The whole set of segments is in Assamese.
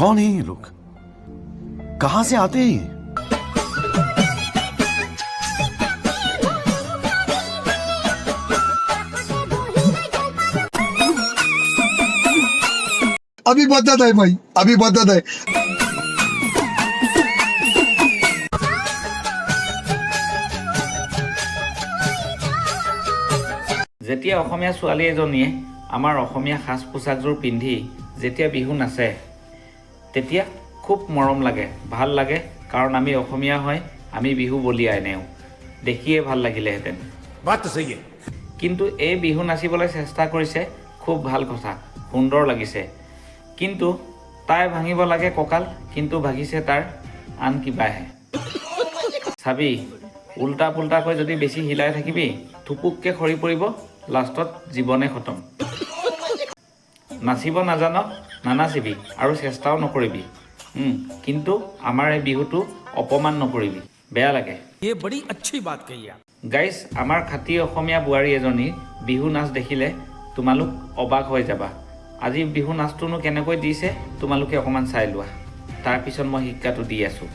कौन है ये लोग? कहां से आते हैं ये? अभी बदत है भाई, अभी बदत है। যেতিয়া অসমীয়া ছোৱালী এজনীয়ে আমাৰ অসমীয়া সাজ পোছাকযোৰ পিন্ধি যেতিয়া বিহু নাচে তেতিয়া খুব মৰম লাগে, ভাল লাগে, কাৰণ আমি অসমীয়া হয়, আমি বিহু বলিয়াই নেও, দেখিয়ে ভাল লাগিলেহেঁতেন। बात तो सही है। কিন্তু এই বিহু নাচিবলৈ চেষ্টা কৰিছে, খুব ভাল কথা, সুন্দৰ লাগিছে, কিন্তু তাই ভাঙিব লাগে কঁকাল, কিন্তু ভাগিছে তাৰ আন কিবাহে। চাবি, উল্টা পুল্টাকৈ যদি বেছি হিলাই থাকিবি থুপুককৈ সৰি পৰিব, লাষ্টত জীৱনে খতম। নাচিব নাজান, নানাচিবি আৰু চেষ্টাও নকৰিবি, কিন্তু আমাৰ এই বিহুটো অপমান নকৰিবি, বেয়া লাগে। ये बड़ी अच्छी बात कही आप। গাইজ, আমাৰ খাতি অসমীয়া বোৱাৰী এজনী বিহু নাচ দেখিলে তোমালোক অবাক হৈ যাবা। আজি বিহু নাচটোনো কেনেকৈ দিছে তোমালোকে অকণমান চাই লোৱা, তাৰপিছত মই শিক্ষাটো দি আছোঁ।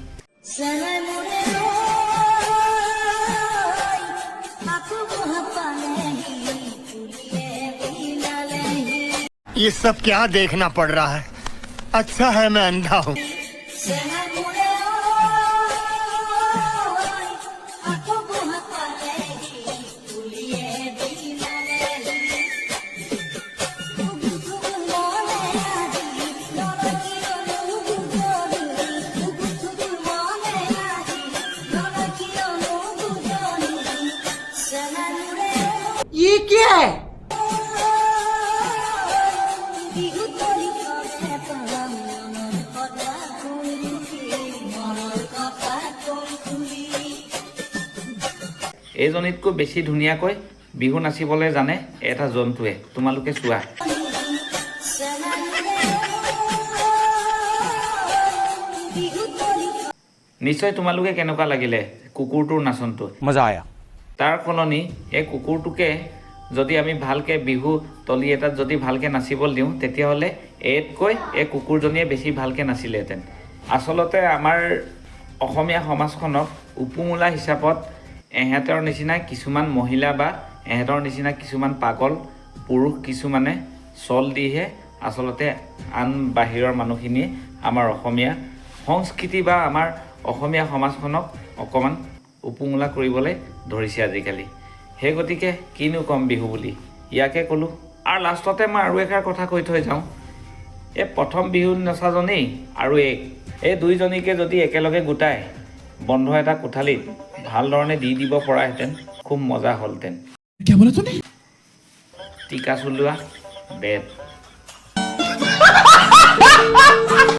ये सब क्या देखना पड़ रहा है? अच्छा है मैं अंधा हूँ। ये क्या है? এইজনীতকৈ বেছি ধুনীয়াকৈ বিহু নাচিবলৈ জানে এটা জন্তুৱে, তোমালোকে চোৱা। নিশ্চয় তোমালোকে কেনেকুৱা লাগিলে কুকুৰটোৰ নাচনটো? मजा आया। তাৰ সলনি এই কুকুৰটোকে যদি আমি ভালকৈ বিহু তলি এটাত যদি ভালকৈ নাচিবলৈ দিওঁ তেতিয়াহ'লে এইতকৈ এই কুকুৰজনীয়ে বেছি ভালকৈ নাচিলেহেঁতেন। আচলতে আমাৰ অসমীয়া সমাজখনক উপমূলা হিচাপত এহেঁতৰ নিচিনা কিছুমান মহিলা বা এহেঁতৰ নিচিনা কিছুমান পাগল পুৰুষ কিছুমানে চল দিহে আচলতে আন বাহিৰৰ মানুহখিনিয়ে আমাৰ অসমীয়া সংস্কৃতি বা আমাৰ অসমীয়া সমাজখনক অকণমান উপমূলা কৰিবলৈ ধৰিছে আজিকালি। সেই গতিকে কিনো কম বিহু বুলি, ইয়াকে ক'লোঁ। আৰু লাষ্টতে মই আৰু এষাৰ কথা কৈ থৈ যাওঁ, এই প্ৰথম বিহু নচাজনেই আৰু এই দুইজনীকে যদি একেলগে গোটাই বন্ধ এটা কোঠালিত ভালধৰণে দি দিব পৰাহেঁতেন খুব মজা হ'লহেঁতেন। টিকা চলোৱা বেদ।